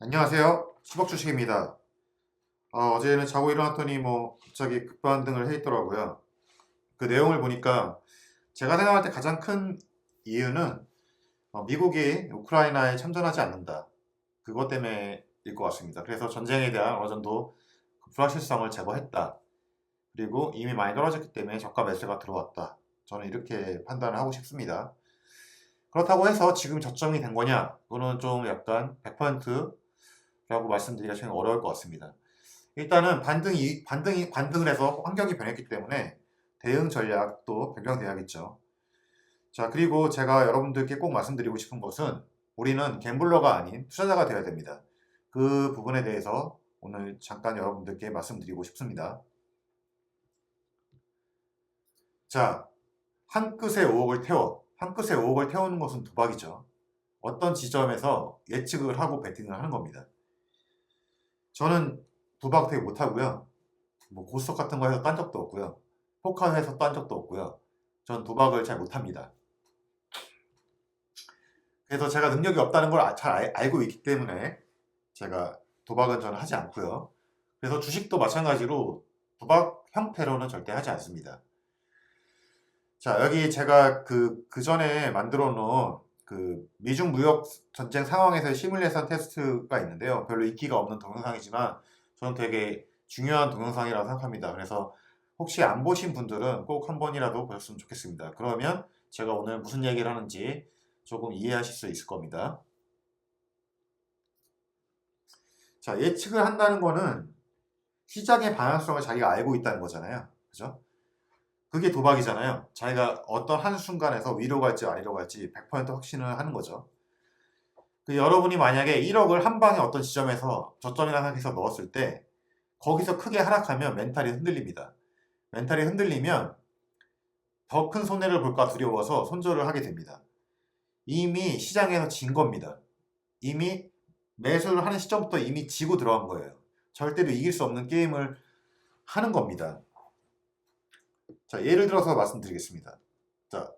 안녕하세요. 10억 주식입니다. 어제는 자고 일어났더니 갑자기 급반등을 해 있더라고요. 그 내용을 보니까 제가 생각할 때 가장 큰 이유는 미국이 우크라이나에 참전하지 않는다. 그것 때문에일 것 같습니다. 그래서 전쟁에 대한 어느 정도 그 불확실성을 제거했다. 그리고 이미 많이 떨어졌기 때문에 저가 매수가 들어왔다. 저는 이렇게 판단을 하고 싶습니다. 그렇다고 해서 지금 저점이 된 거냐? 그거는 좀 약간 100%라고 말씀드리기가 좀 어려울 것 같습니다. 일단은 반등을 해서 환경이 변했기 때문에 대응 전략도 변경돼야겠죠. 자, 그리고 제가 여러분들께 꼭 말씀드리고 싶은 것은 우리는 갬블러가 아닌 투자자가 되어야 됩니다. 그 부분에 대해서 오늘 잠깐 여러분들께 말씀드리고 싶습니다. 자, 한 끝에 5억을 태우는 것은 도박이죠. 어떤 지점에서 예측을 하고 베팅을 하는 겁니다. 저는 도박 되게 못하고요. 고스톱 같은 거 해서 딴 적도 없고요. 포커해서 딴 적도 없고요. 전 도박을 잘 못합니다. 그래서 제가 능력이 없다는 걸 잘 알고 있기 때문에 제가 도박은 저는 하지 않고요. 그래서 주식도 마찬가지로 도박 형태로는 절대 하지 않습니다. 자, 여기 제가 그 전에 만들어 놓은 그 미중 무역 전쟁 상황에서의 시뮬레이션 테스트가 있는데요. 별로 인기가 없는 동영상이지만 저는 되게 중요한 동영상이라고 생각합니다. 그래서 혹시 안 보신 분들은 꼭 한 번이라도 보셨으면 좋겠습니다. 그러면 제가 오늘 무슨 얘기를 하는지 조금 이해하실 수 있을 겁니다. 자, 예측을 한다는 거는 시장의 방향성을 자기가 알고 있다는 거잖아요. 그죠? 그게 도박이잖아요. 자기가 어떤 한순간에서 위로 갈지 아래로 갈지 100% 확신을 하는 거죠. 여러분이 만약에 1억을 한 방에 어떤 지점에서 저점이라 생각해서 넣었을 때 거기서 크게 하락하면 멘탈이 흔들립니다. 멘탈이 흔들리면 더 큰 손해를 볼까 두려워서 손절을 하게 됩니다. 이미 시장에서 진 겁니다. 이미 매수를 하는 시점부터 이미 지고 들어간 거예요. 절대로 이길 수 없는 게임을 하는 겁니다. 자, 예를 들어서 말씀드리겠습니다. 자,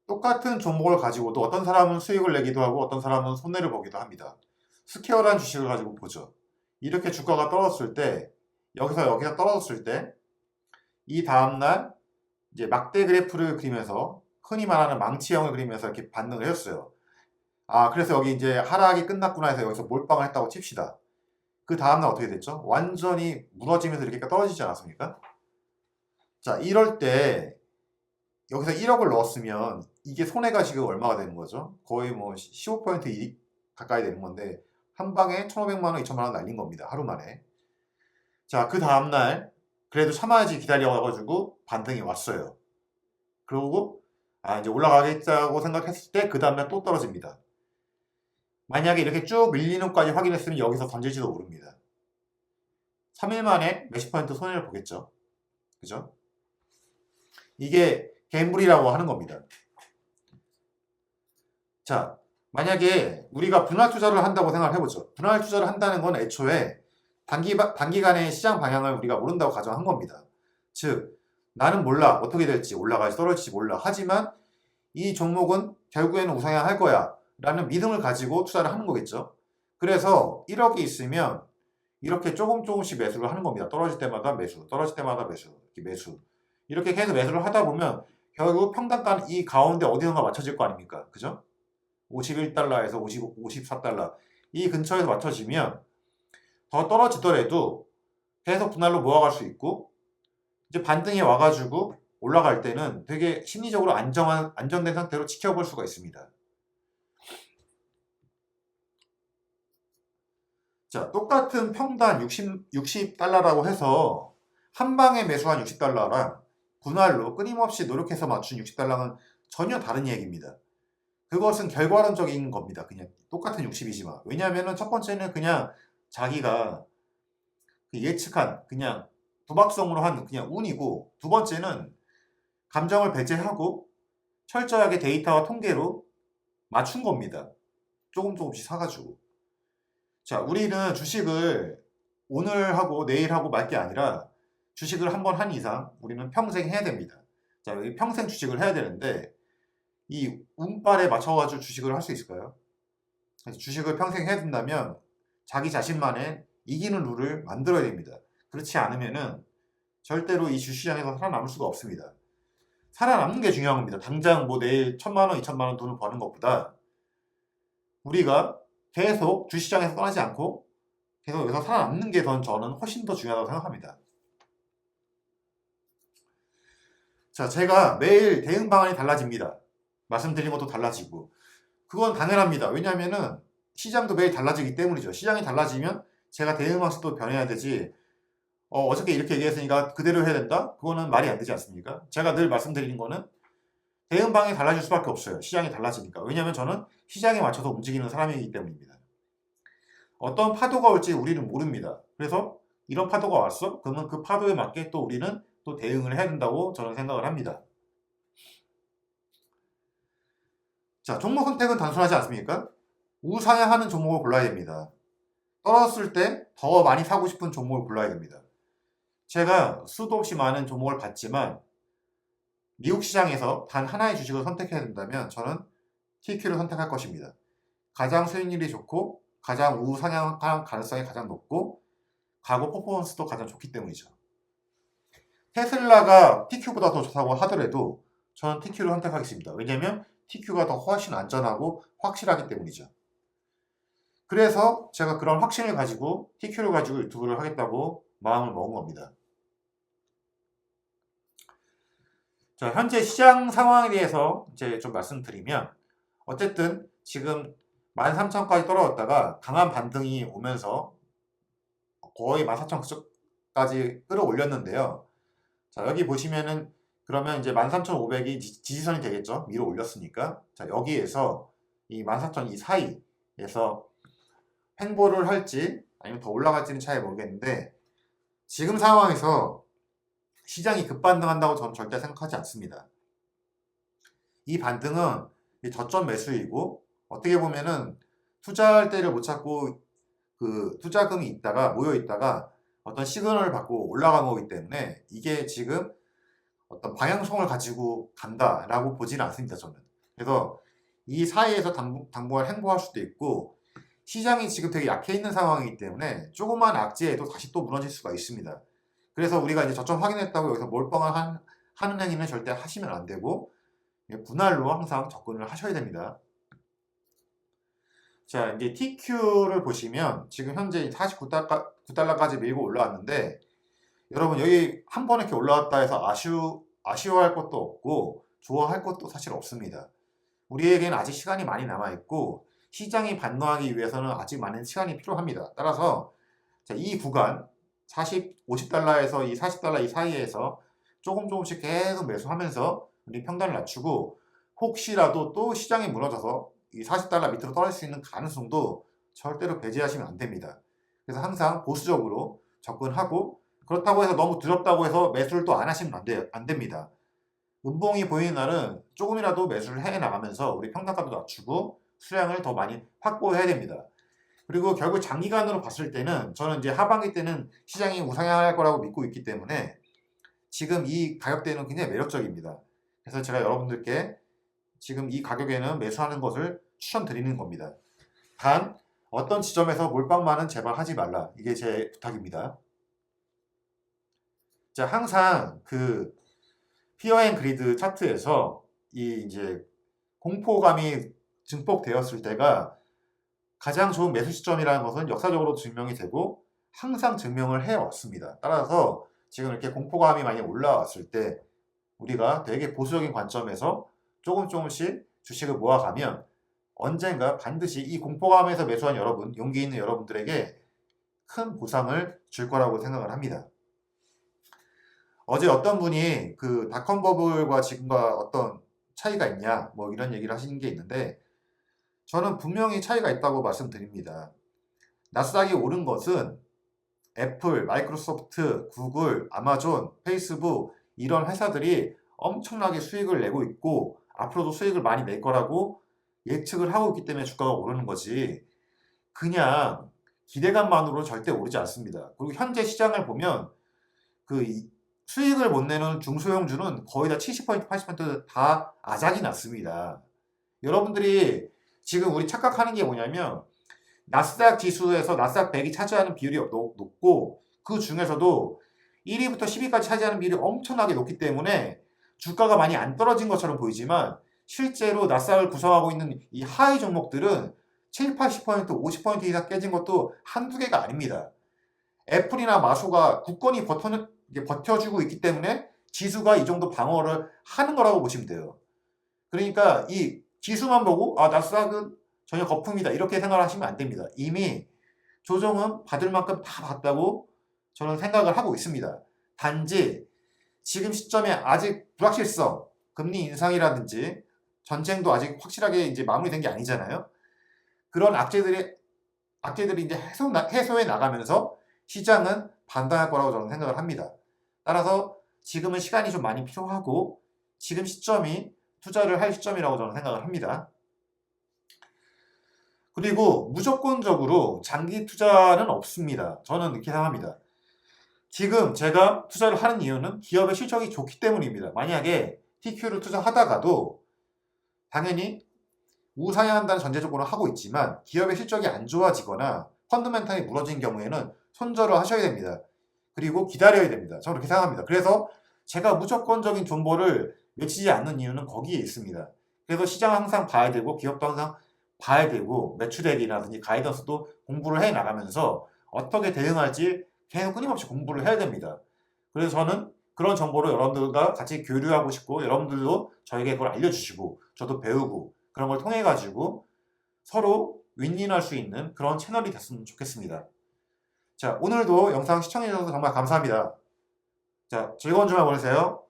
똑같은 종목을 가지고도 어떤 사람은 수익을 내기도 하고 어떤 사람은 손해를 보기도 합니다. 스퀘어라는 주식을 가지고 보죠. 이렇게 주가가 떨어졌을 때 여기서 떨어졌을 때 이 다음날 이제 막대 그래프를 그리면서 흔히 말하는 망치형을 그리면서 이렇게 반등을 했어요. 그래서 여기 이제 하락이 끝났구나 해서 여기서 몰빵을 했다고 칩시다. 그 다음날 어떻게 됐죠? 완전히 무너지면서 이렇게 떨어지지 않았습니까? 자, 이럴 때 여기서 1억을 넣었으면 이게 손해가 지금 얼마가 되는 거죠? 거의 15% 이익 가까이 되는 건데 한 방에 1,500만 원, 2천만 원 날린 겁니다. 하루 만에. 자, 그 다음날 그래도 참아야지 기다려가지고 반등이 왔어요. 그러고 이제 올라가겠다고 생각했을 때 그 다음날 또 떨어집니다. 만약에 이렇게 쭉 밀리는 것까지 확인했으면 여기서 던질지도 모릅니다. 3일 만에 몇십 퍼센트 손해를 보겠죠. 그죠? 이게 갬블이라고 하는 겁니다. 자, 만약에 우리가 분할 투자를 한다고 생각을 해보죠. 분할 투자를 한다는 건 애초에 단기간의 시장 방향을 우리가 모른다고 가정한 겁니다. 즉, 나는 몰라. 어떻게 될지, 올라갈지 떨어질지 몰라. 하지만 이 종목은 결국에는 우상향할 거야. 라는 믿음을 가지고 투자를 하는 거겠죠. 그래서 1억이 있으면 이렇게 조금씩 매수를 하는 겁니다. 떨어질 때마다 매수, 떨어질 때마다 매수, 이렇게 매수. 이렇게 계속 매수를 하다 보면 결국 평단가는 이 가운데 어디선가 맞춰질 거 아닙니까? 그죠? 51달러에서 54달러. 이 근처에서 맞춰지면 더 떨어지더라도 계속 분할로 모아갈 수 있고 이제 반등이 와가지고 올라갈 때는 되게 심리적으로 안정된 상태로 지켜볼 수가 있습니다. 자, 똑같은 평단 60달러라고 해서 한 방에 매수한 60달러랑 분할로 끊임없이 노력해서 맞춘 60달러는 전혀 다른 얘기입니다. 그것은 결과론적인 겁니다. 그냥 똑같은 60이지만. 왜냐하면 첫 번째는 그냥 자기가 예측한 그냥 도박성으로 한 그냥 운이고, 두 번째는 감정을 배제하고 철저하게 데이터와 통계로 맞춘 겁니다. 조금씩 사가지고. 자, 우리는 주식을 오늘 하고 내일 하고 말 게 아니라 주식을 한 번 한 이상 우리는 평생 해야 됩니다. 자, 여기 평생 주식을 해야 되는데 이 운빨에 맞춰가지고 주식을 할 수 있을까요? 그래서 주식을 평생 해야 된다면 자기 자신만의 이기는 룰을 만들어야 됩니다. 그렇지 않으면은 절대로 이 주시장에서 살아남을 수가 없습니다. 살아남는 게 중요한 겁니다. 당장 뭐 내일 1,000만 원, 2,000만 원 돈을 버는 것보다 우리가 계속 주시장에서 떠나지 않고 계속 여기서 살아남는 게 저는 훨씬 더 중요하다고 생각합니다. 자, 제가 매일 대응 방안이 달라집니다. 말씀드린 것도 달라지고. 그건 당연합니다. 왜냐하면은 시장도 매일 달라지기 때문이죠. 시장이 달라지면 제가 대응 방식도 변해야 되지. 어저께 이렇게 얘기했으니까 그대로 해야 된다? 그거는 말이 안 되지 않습니까? 제가 늘 말씀드리는 거는 대응 방향이 달라질 수밖에 없어요. 시장이 달라지니까. 왜냐하면 저는 시장에 맞춰서 움직이는 사람이기 때문입니다. 어떤 파도가 올지 우리는 모릅니다. 그래서 이런 파도가 왔어? 그러면 그 파도에 맞게 또 우리는 또 대응을 해야 된다고 저는 생각을 합니다. 자, 종목 선택은 단순하지 않습니까? 우상향하는 종목을 골라야 됩니다. 떨어졌을 때 더 많이 사고 싶은 종목을 골라야 됩니다. 제가 수도 없이 많은 종목을 봤지만 미국 시장에서 단 하나의 주식을 선택해야 된다면 저는 TQ를 선택할 것입니다. 가장 수익률이 좋고 가장 우상향할 가능성이 가장 높고 가고 퍼포먼스도 가장 좋기 때문이죠. 테슬라가 TQ보다 더 좋다고 하더라도 저는 TQ를 선택하겠습니다. 왜냐하면 TQ가 더 훨씬 안전하고 확실하기 때문이죠. 그래서 제가 그런 확신을 가지고 TQ를 가지고 유튜브를 하겠다고 마음을 먹은 겁니다. 자, 현재 시장 상황에 대해서 이제 좀 말씀드리면 어쨌든 지금 13,000까지 떨어졌다가 강한 반등이 오면서 거의 14,000까지 끌어올렸는데요. 자, 여기 보시면은 그러면 이제 13,500이 지지선이 되겠죠. 밀어 올렸으니까. 자, 여기에서 이 14,000 이 사이에서 횡보를 할지 아니면 더 올라갈지는 잘 모르겠는데 지금 상황에서 시장이 급반등한다고 저는 절대 생각하지 않습니다. 이 반등은 저점 매수이고 어떻게 보면은 투자할 때를 못 찾고 그 투자금이 있다가 모여 있다가 어떤 시그널을 받고 올라간 거기 때문에 이게 지금 어떤 방향성을 가지고 간다라고 보지는 않습니다. 저는. 그래서 이 사이에서 당분간 행보할 수도 있고 시장이 지금 되게 약해 있는 상황이기 때문에 조그만 악재에도 다시 또 무너질 수가 있습니다. 그래서 우리가 이제 저점 확인했다고 여기서 몰빵을 하는 행위는 절대 하시면 안 되고 분할로 항상 접근을 하셔야 됩니다. 자, 이제 TQ를 보시면 지금 현재 49달러까지 밀고 올라왔는데 여러분 여기 한 번에 이렇게 올라왔다 해서 아쉬워할 것도 없고 좋아할 것도 사실 없습니다. 우리에게는 아직 시간이 많이 남아있고 시장이 반등하기 위해서는 아직 많은 시간이 필요합니다. 따라서 자, 이 구간 50달러에서 이 40달러 이 사이에서 조금씩 계속 매수하면서 우리 평단을 낮추고 혹시라도 또 시장이 무너져서 이 40달러 밑으로 떨어질 수 있는 가능성도 절대로 배제하시면 안 됩니다. 그래서 항상 보수적으로 접근하고 그렇다고 해서 너무 두렵다고 해서 매수를 또 안 하시면 안 됩니다. 음봉이 보이는 날은 조금이라도 매수를 해 나가면서 우리 평단가도 낮추고 수량을 더 많이 확보해야 됩니다. 그리고 결국 장기간으로 봤을 때는 저는 이제 하반기 때는 시장이 우상향할 거라고 믿고 있기 때문에 지금 이 가격대는 굉장히 매력적입니다. 그래서 제가 여러분들께 지금 이 가격에는 매수하는 것을 추천드리는 겁니다. 단 어떤 지점에서 몰빵만은 제발 하지 말라. 이게 제 부탁입니다. 자, 항상 그 피어 앤 그리드 차트에서 이 이제 공포감이 증폭되었을 때가 가장 좋은 매수 시점이라는 것은 역사적으로 증명이 되고 항상 증명을 해왔습니다. 따라서 지금 이렇게 공포감이 많이 올라왔을 때 우리가 되게 보수적인 관점에서 조금씩 주식을 모아가면 언젠가 반드시 이 공포감에서 매수한 여러분, 용기 있는 여러분들에게 큰 보상을 줄 거라고 생각을 합니다. 어제 어떤 분이 그 닷컴 버블과 지금과 어떤 차이가 있냐 뭐 이런 얘기를 하시는 게 있는데 저는 분명히 차이가 있다고 말씀드립니다. 나스닥이 오른 것은 애플, 마이크로소프트, 구글, 아마존, 페이스북 이런 회사들이 엄청나게 수익을 내고 있고 앞으로도 수익을 많이 낼 거라고 예측을 하고 있기 때문에 주가가 오르는 거지 그냥 기대감만으로는 절대 오르지 않습니다. 그리고 현재 시장을 보면 그 수익을 못 내는 중소형주는 거의 다 70%, 80%다 아작이 났습니다. 여러분들이 지금 우리 착각하는 게 뭐냐면 나스닥 지수에서 나스닥 100이 차지하는 비율이 높고 그 중에서도 1위부터 10위까지 차지하는 비율이 엄청나게 높기 때문에 주가가 많이 안 떨어진 것처럼 보이지만 실제로 나스닥을 구성하고 있는 이 하위 종목들은 7, 80%, 50% 이상 깨진 것도 한두 개가 아닙니다. 애플이나 마소가 굳건히 버텨주고 있기 때문에 지수가 이 정도 방어를 하는 거라고 보시면 돼요. 그러니까 이 지수만 보고 나스닥은 전혀 거품이다 이렇게 생각을 하시면 안 됩니다. 이미 조정은 받을 만큼 다 받다고 저는 생각을 하고 있습니다. 단지 지금 시점에 아직 불확실성, 금리 인상이라든지 전쟁도 아직 확실하게 이제 마무리된 게 아니잖아요. 그런 악재들이 이제 해소해 나가면서 시장은 반등할 거라고 저는 생각을 합니다. 따라서 지금은 시간이 좀 많이 필요하고 지금 시점이 투자를 할 시점이라고 저는 생각을 합니다. 그리고 무조건적으로 장기 투자는 없습니다. 저는 이렇게 생각합니다. 지금 제가 투자를 하는 이유는 기업의 실적이 좋기 때문입니다. 만약에 TQ를 투자하다가도 당연히 우상향 한다는 전제 조건을 하고 있지만 기업의 실적이 안 좋아지거나 펀더멘탈이 무너진 경우에는 손절을 하셔야 됩니다. 그리고 기다려야 됩니다. 저는 그렇게 생각합니다. 그래서 제가 무조건적인 정보를 외치지 않는 이유는 거기에 있습니다. 그래서 시장을 항상 봐야 되고 기업도 항상 봐야 되고 매출액이라든지 가이던스도 공부를 해 나가면서 어떻게 대응할지 계속 끊임없이 공부를 해야 됩니다. 그래서 저는 그런 정보를 여러분들과 같이 교류하고 싶고 여러분들도 저에게 그걸 알려주시고 저도 배우고 그런 걸 통해 가지고 서로 윈윈할 수 있는 그런 채널이 됐으면 좋겠습니다. 자, 오늘도 영상 시청해 주셔서 정말 감사합니다. 자, 즐거운 주말 보내세요.